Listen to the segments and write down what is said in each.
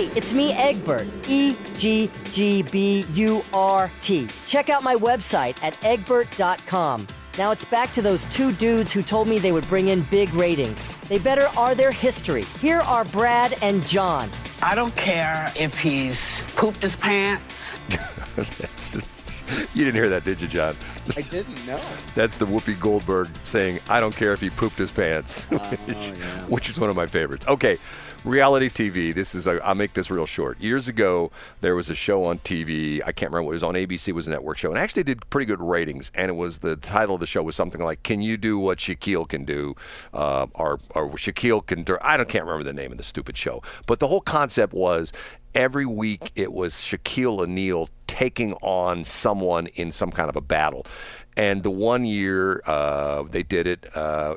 Hey, it's me, Egbert. E-G-G-B-U-R-T. Check out my website at egbert.com. Now it's back to those two dudes who told me they would bring in big ratings. They better are their history. Here are Brad and John. I don't care if he's pooped his pants. You didn't hear that, did you, John? I didn't know. That's the Whoopi Goldberg saying, I don't care if he pooped his pants, Yeah. which is one of my favorites. Okay, reality TV. I'll make this real short. Years ago, there was a show on TV. I can't remember what it was on. ABC. It was a network show, and actually did pretty good ratings. And the title of the show was something like, "Can you do what Shaquille can do?" Or Shaquille can do. I can't remember the name of the stupid show. But the whole concept was every week it was Shaquille O'Neal taking on someone in some kind of a battle. And the one year they did it,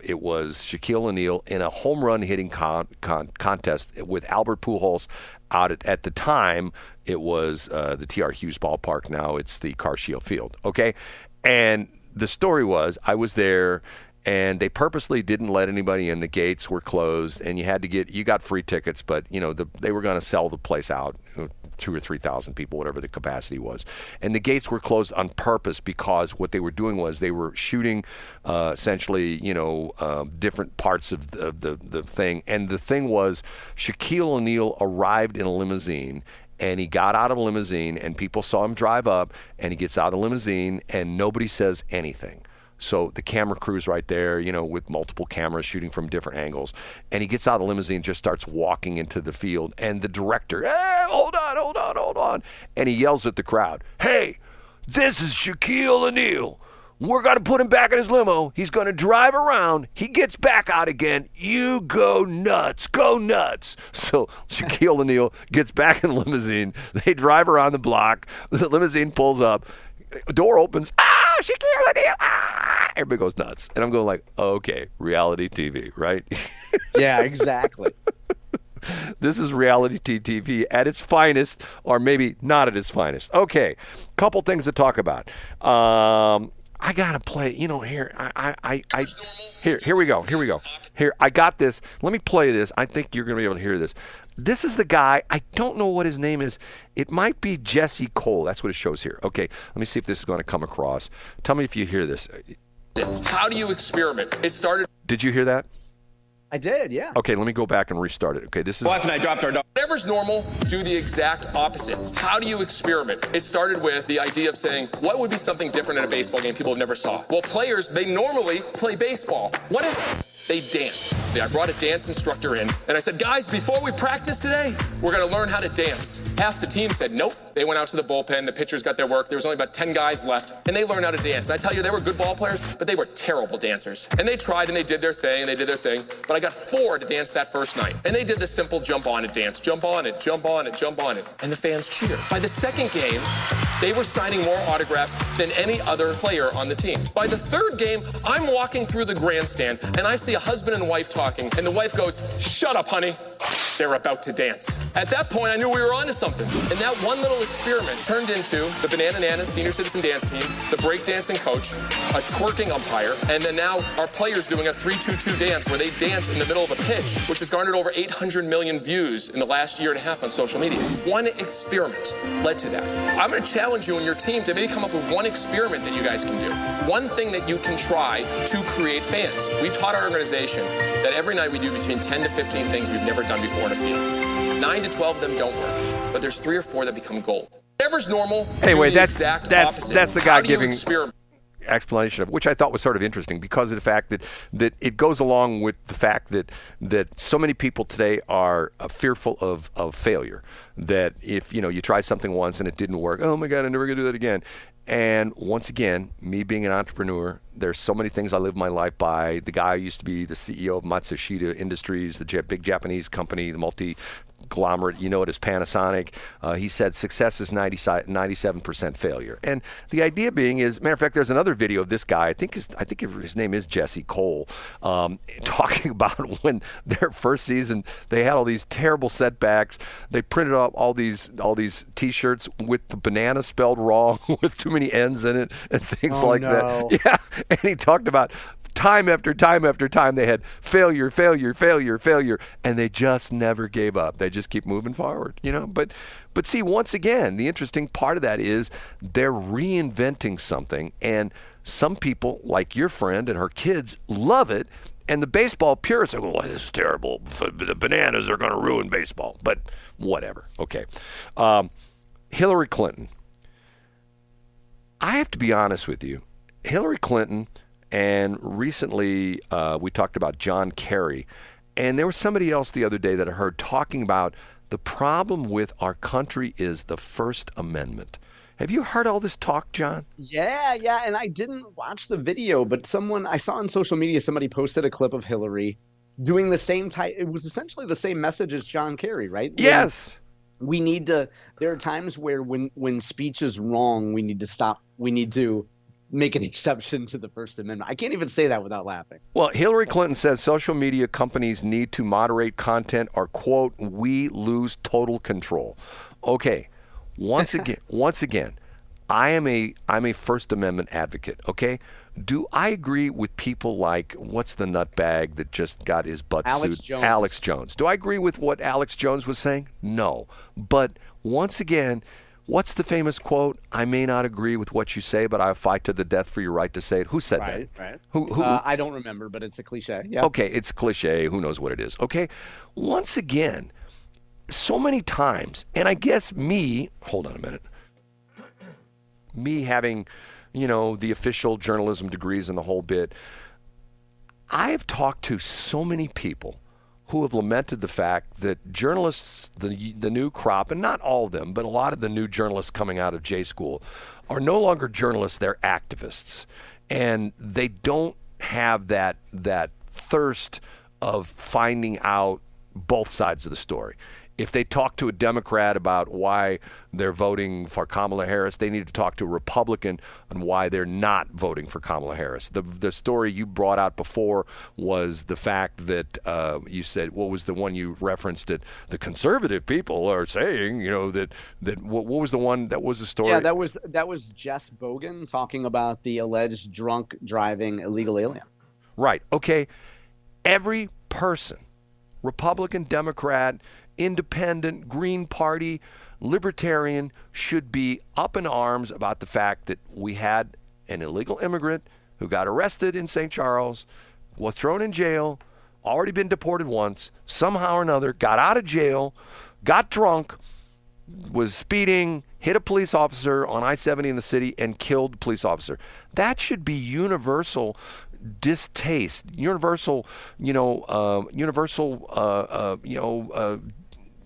it was Shaquille O'Neal in a home run hitting contest with Albert Pujols out at the time. It was the T.R. Hughes ballpark. Now it's the Car Shield Field. Okay, and the story was I was there. And they purposely didn't let anybody in. The gates were closed, and you got free tickets, but they were going to sell the place out, 2,000 or 3,000 people, whatever the capacity was. And the gates were closed on purpose because what they were doing was they were shooting essentially, different parts of the thing. And the thing was Shaquille O'Neal arrived in a limousine. And he got out of a limousine, and people saw him drive up, and he gets out of the limousine, and nobody says anything. So the camera crew's right there, with multiple cameras shooting from different angles. And he gets out of the limousine, just starts walking into the field. And the director, hey, hold on. And he yells at the crowd, hey, this is Shaquille O'Neal. We're going to put him back in his limo. He's going to drive around. He gets back out again. You go nuts. Go nuts. So Shaquille O'Neal gets back in the limousine. They drive around the block. The limousine pulls up. Door opens. Shaquille O'Neal. Everybody goes nuts. And I'm going like, okay, reality TV, right? Yeah, exactly. This is reality TV at its finest, or maybe not at its finest. Okay, couple things to talk about. I gotta play. Here. Here we go. Here, I got this. Let me play this. I think you're gonna be able to hear this. This is the guy. I don't know what his name is. It might be Jesse Cole. That's what it shows here. Okay, let me see if this is going to come across. Tell me if you hear this. How do you experiment? It started. Did you hear that? I did, yeah. Okay, let me go back and restart it. Okay, this is. Wife and I dropped our dog. Whatever's normal, do the exact opposite. How do you experiment? It started with the idea of saying, what would be something different in a baseball game people never saw? Well, players, they normally play baseball. What if they dance? I brought a dance instructor in, and I said, guys, before we practice today, we're going to learn how to dance. Half the team said nope. They went out to the bullpen. The pitchers got their work. There was only about 10 guys left, and they learned how to dance. And I tell you, they were good ball players, but they were terrible dancers. And they tried, and they did their thing, but I got 4 to dance that first night. And they did the simple jump on it dance. Jump on it, jump on it, jump on it. And the fans cheered. By the second game, they were signing more autographs than any other player on the team. By the third game, I'm walking through the grandstand, and I see a husband and wife talking, and the wife goes, shut up, honey. They're about to dance. At that point, I knew we were onto something. And that one little experiment turned into the Banana Nanas Senior Citizen Dance Team, the breakdancing coach, a twerking umpire, and then now our players doing a 3-2-2 dance where they dance in the middle of a pitch, which has garnered over 800 million views in the last year and a half on social media. One experiment led to that. I'm going to challenge you and your team to maybe come up with one experiment that you guys can do. One thing that you can try to create fans. We've taught our organization that every night we do between 10 to 15 things we've never done before in a field. 9 to 12 of them don't work, but there's 3 or 4 that become gold. Whatever's normal, anyway, do the exact opposite. That's the guy giving experiment? Explanation of which I thought was sort of interesting because of the fact that it goes along with the fact that so many people today are fearful of failure. That if you try something once and it didn't work, oh my God, I'm never gonna do that again. And once again, me being an entrepreneur, there's so many things I live my life by. The guy used to be the CEO of Matsushita Industries, the big Japanese company, the multi-conglomerate, it as Panasonic. He said success is 97% failure. And the idea being is, matter of fact, there's another video of this guy, I think his name is Jesse Cole, talking about when their first season, they had all these terrible setbacks. They printed up all these T-shirts with the banana spelled wrong, with too many N's in it, and things like that. Yeah, and he talked about time after time after time, they had failure, failure, failure, failure, and they just never gave up. They just keep moving forward, you know. But see, once again, the interesting part of that is they're reinventing something, and some people, like your friend and her kids, love it. And the baseball purists are going, well, this is terrible. The bananas are going to ruin baseball. But whatever. Okay. Hillary Clinton. I have to be honest with you. Hillary Clinton, and recently we talked about John Kerry, and there was somebody else the other day that I heard talking about the problem with our country is the First Amendment. Have you heard all this talk, John? Yeah, and I didn't watch the video, but I saw on social media, somebody posted a clip of Hillary doing the same type. It was essentially the same message as John Kerry, right? Yes. We need to. There are times where when speech is wrong, we need to stop. We need to make an exception to the First Amendment. I can't even say that without laughing. Well, Hillary Clinton says social media companies need to moderate content or, quote, we lose total control. Okay. Once again, I'm a First Amendment advocate, okay? Do I agree with people like, what's the nutbag that just got his butt sued? Alex Jones. Do I agree with what Alex Jones was saying? No. But once again, what's the famous quote? I may not agree with what you say, but I'll fight to the death for your right to say it. Who said that? Right. Who? I don't remember, but it's a cliche. Yeah. Okay, it's a cliche. Who knows what it is? Okay. Once again, so many times, and I guess hold on a minute, me having, the official journalism degrees and the whole bit, I have talked to so many people who have lamented the fact that journalists, the new crop, and not all of them, but a lot of the new journalists coming out of J School are no longer journalists, they're activists. And they don't have that thirst of finding out both sides of the story. If they talk to a Democrat about why they're voting for Kamala Harris, they need to talk to a Republican on why they're not voting for Kamala Harris. The story you brought out before was the fact that you said, what was the one you referenced, that the conservative people are saying, that what was the one that was the story? Yeah, that was Jess Bogan talking about the alleged drunk driving illegal alien. Right. Okay. Every person, Republican, Democrat, Independent, Green Party, Libertarian, should be up in arms about the fact that we had an illegal immigrant who got arrested in St. Charles, was thrown in jail, already been deported once, somehow or another, got out of jail, got drunk, was speeding, hit a police officer on I-70 in the city, and killed the police officer. That should be universal distaste, universal,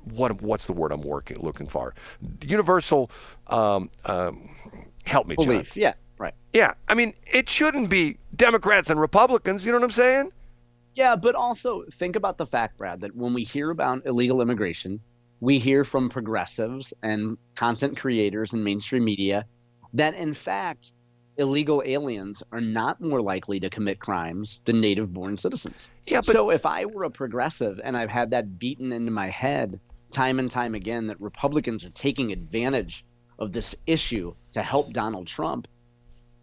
what's the word I'm looking for? Universal, help me, John. Belief, yeah, right. Yeah, I mean, it shouldn't be Democrats and Republicans, you know what I'm saying? Yeah, but also think about the fact, Brad, that when we hear about illegal immigration, we hear from progressives and content creators and mainstream media that, in fact, illegal aliens are not more likely to commit crimes than native-born citizens. Yeah, but so if I were a progressive and I've had that beaten into my head time and time again that Republicans are taking advantage of this issue to help Donald Trump,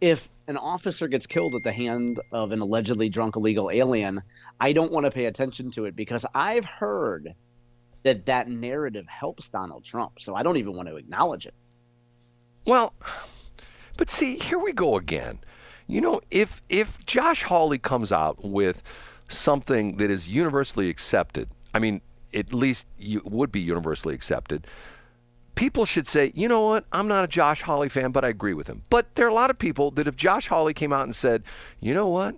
if an officer gets killed at the hand of an allegedly drunk illegal alien, I don't want to pay attention to it because I've heard that narrative helps Donald Trump. So I don't even want to acknowledge it. Well, but see, here we go again. If Josh Hawley comes out with something that is universally accepted, I mean, at least would be universally accepted, people should say, you know what, I'm not a Josh Hawley fan, but I agree with him. But there are a lot of people that if Josh Hawley came out and said, you know what,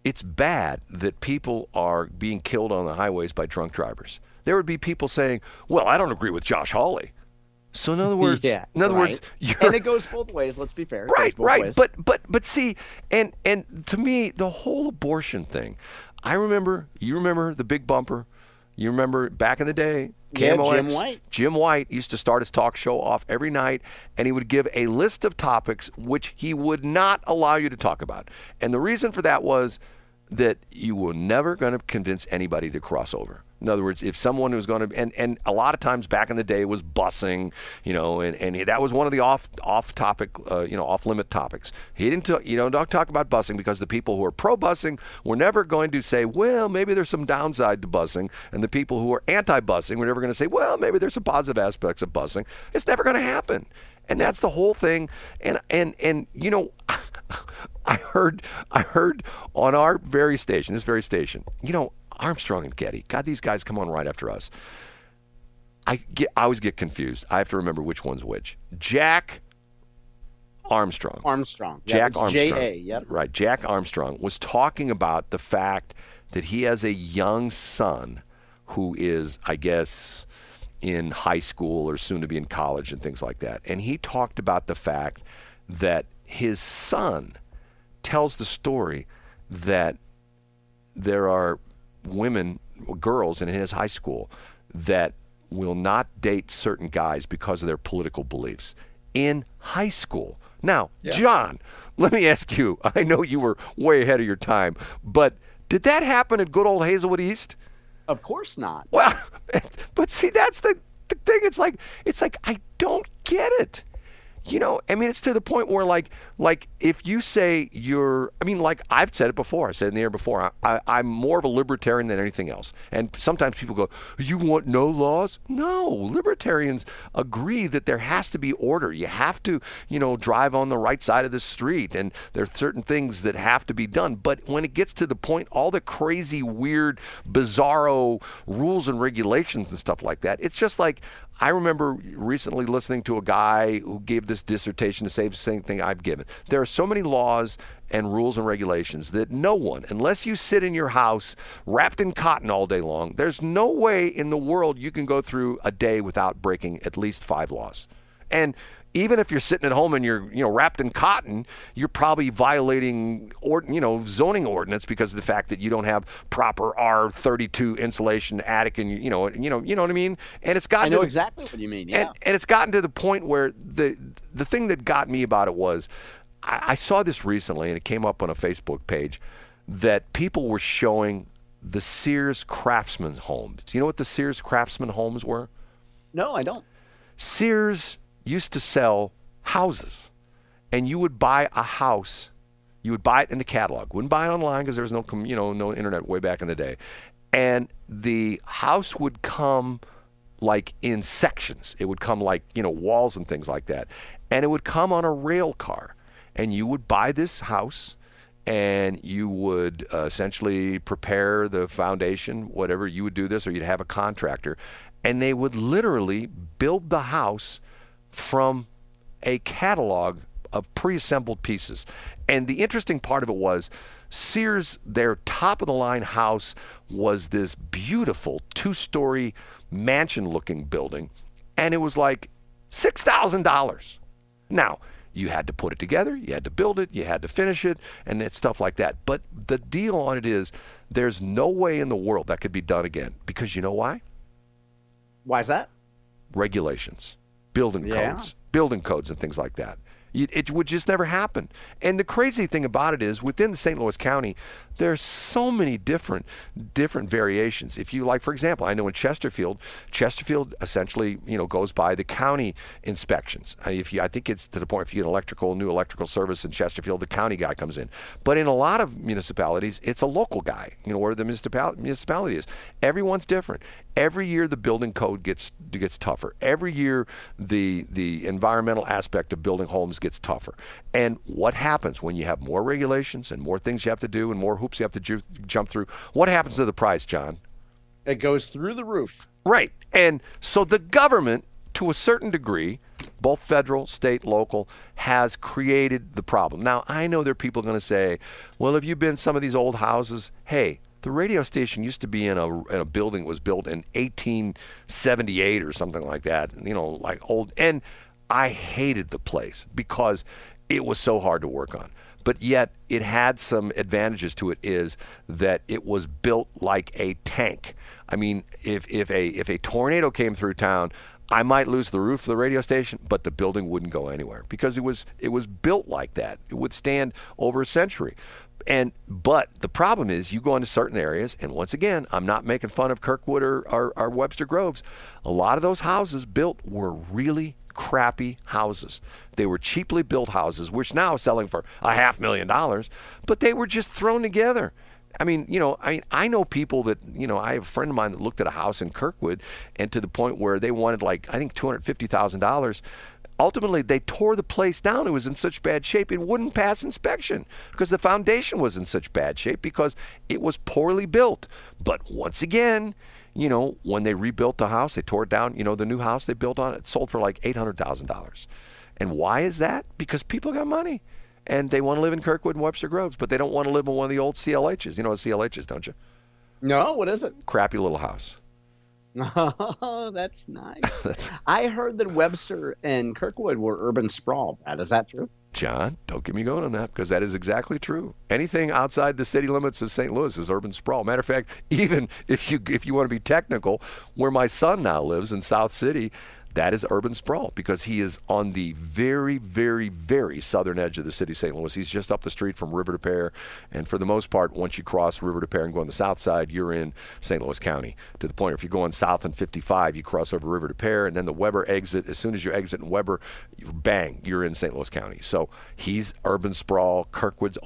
it's bad that people are being killed on the highways by drunk drivers, there would be people saying, well, I don't agree with Josh Hawley. So in other words, and it goes both ways. Let's be fair. Right. Ways. But see, and to me, the whole abortion thing. You remember the big bumper. You remember back in the day, Jim White. Jim White used to start his talk show off every night, and he would give a list of topics which he would not allow you to talk about. And the reason for that was that you were never going to convince anybody to cross over. In other words, if someone who's going to, and a lot of times back in the day was busing, and that was one of the off-limit topics. He didn't, don't talk about busing because the people who are pro-busing were never going to say, well, maybe there's some downside to busing, and the people who are anti-busing were never going to say, well, maybe there's some positive aspects of busing. It's never going to happen. And that's the whole thing. And I heard on our very station, this very station, Armstrong and Getty, God, these guys come on right after us. I always get confused. I have to remember which one's which. Jack Armstrong. Jack Armstrong. J.A., yep. Right. Jack Armstrong was talking about the fact that he has a young son who is, I guess, in high school or soon to be in college and things like that. And he talked about the fact that his son tells the story that there are girls in his high school that will not date certain guys because of their political beliefs in high school. Now, John, let me ask you, I know you were way ahead of your time, but did that happen at good old Hazelwood East? Of course not. Well, but see, that's the thing. It's like I don't get it. It's to the point where like if you say like I've said it before, I said in the air before, I'm more of a libertarian than anything else. And sometimes people go, you want no laws? No, libertarians agree that there has to be order. You have to, drive on the right side of the street, and there are certain things that have to be done. But when it gets to the point, all the crazy, weird, bizarro rules and regulations and stuff like that, it's just like, I remember recently listening to a guy who gave this dissertation to say the same thing I've given. There are so many laws and rules and regulations that no one, unless you sit in your house wrapped in cotton all day long, there's no way in the world you can go through a day without breaking at least 5 laws. And even if you're sitting at home and you're wrapped in cotton, you're probably violating zoning ordinance because of the fact that you don't have proper R32 insulation attic, and you know what I mean. And it's gotten. I know exactly what you mean. Yeah. And it's gotten to the point where the thing that got me about it was I saw this recently, and it came up on a Facebook page that people were showing the Sears Craftsman Homes. Do you know what the Sears Craftsman Homes were? No, I don't. Sears used to sell houses, and you would buy a house. You would buy it in the catalog. Wouldn't buy it online because there was no internet way back in the day. And the house would come like in sections. It would come like, walls and things like that. And it would come on a rail car. And you would buy this house, and you would essentially prepare the foundation, whatever. You would do this, or you'd have a contractor. And they would literally build the house from a catalog of pre-assembled pieces. And the interesting part of it was Sears, their top-of-the-line house was this beautiful 2-story mansion-looking building, and it was like $6,000. Now, you had to put it together, you had to build it, you had to finish it, and it's stuff like that. But the deal on it is there's no way in the world that could be done again. Because you know why? Why is that? Regulations, building codes and things like that. It would just never happen. And the crazy thing about it is within the St. Louis County, there's so many different variations. If you like, for example, I know in Chesterfield essentially, goes by the county inspections. I think it's to the point if you get new electrical service in Chesterfield, the county guy comes in. But in a lot of municipalities, it's a local guy, where the municipality is. Everyone's different. Every year the building code gets tougher. Every year the environmental aspect of building homes gets tougher. And what happens when you have more regulations and more things you have to do and more hoops you have to jump through? What happens to the price, John? It goes through the roof. Right. And so the government, to a certain degree, both federal, state, local, has created the problem. Now, I know there are people going to say, well, have you been in some of these old houses? Hey, the radio station used to be in a building that was built in 1878 or something like that, like old. And I hated the place because it was so hard to work on. But yet it had some advantages to it, is that it was built like a tank. I mean, if a tornado came through town, I might lose the roof of the radio station, but the building wouldn't go anywhere because it was built like that. It would stand over a century. But the problem is you go into certain areas, and once again, I'm not making fun of Kirkwood or Webster Groves. A lot of those houses built were really crappy houses. They were cheaply built houses, which now are selling for $500,000, but they were just thrown together. I know people that, I have a friend of mine that looked at a house in Kirkwood, and to the point where they wanted $250,000. Ultimately, they tore the place down. It was in such bad shape, it wouldn't pass inspection because the foundation was in such bad shape because it was poorly built. But once again, when they rebuilt the house, they tore it down. The new house they built on it sold for like $800,000. And why is that? Because people got money. And they want to live in Kirkwood and Webster Groves, but they don't want to live in one of the old CLHs. You know what CLH is, don't you? No, what is it? Crappy little house. Oh, that's nice. I heard that Webster and Kirkwood were urban sprawl. Is that true? John, don't get me going on that, because that is exactly true. Anything outside the city limits of St. Louis is urban sprawl. Matter of fact, even if you want to be technical, where my son now lives in South City, that is urban sprawl because he is on the very, very, very southern edge of the city of St. Louis. He's just up the street from River de Pere. And for the most part, once you cross River de Pere and go on the south side, you're in St. Louis County. To the point, if you're going south on 55, you cross over River de Pere, and then the Weber exit. As soon as you exit in Weber, bang, you're in St. Louis County. So he's urban sprawl. Kirkwood's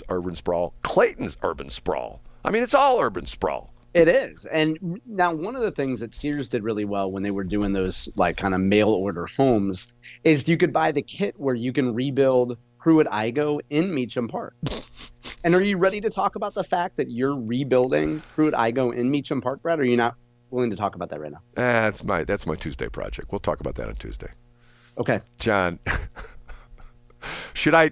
urban sprawl. Clayton's urban sprawl. I mean, it's all urban sprawl. It is. And now one of the things that Sears did really well when they were doing those like kind of mail order homes is you could buy the kit where you can rebuild Pruitt-Igoe in Meacham Park. And are you ready to talk about the fact that you're rebuilding Pruitt-Igoe in Meacham Park, Brad? Or are you not willing to talk about that right now? That's my Tuesday project. We'll talk about that on Tuesday. Okay. John, should I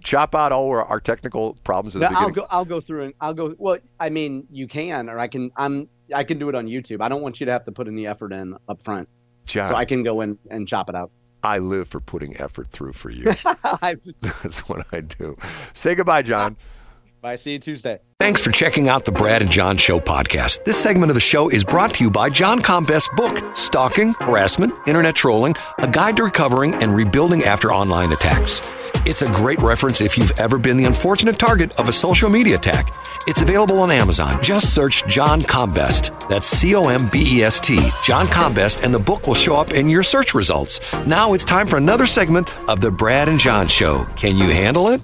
chop out all our technical problems at the beginning? I'll go through and I'll go. Well, I mean, you can, or I can do it on YouTube. I don't want you to have to put any effort in up front. John, so I can go in and chop it out. I live for putting effort through for you. That's what I do. Say goodbye, John. Bye. See you Tuesday. Thanks for checking out the Brad and John Show podcast. This segment of the show is brought to you by John Combest's book, Stalking, Harassment, Internet Trolling, A Guide to Recovering and Rebuilding After Online Attacks. It's a great reference if you've ever been the unfortunate target of a social media attack. It's available on Amazon. Just search John Combest. That's Combest, John Combest, and the book will show up in your search results. Now it's time for another segment of the Brad and John Show. Can you handle it?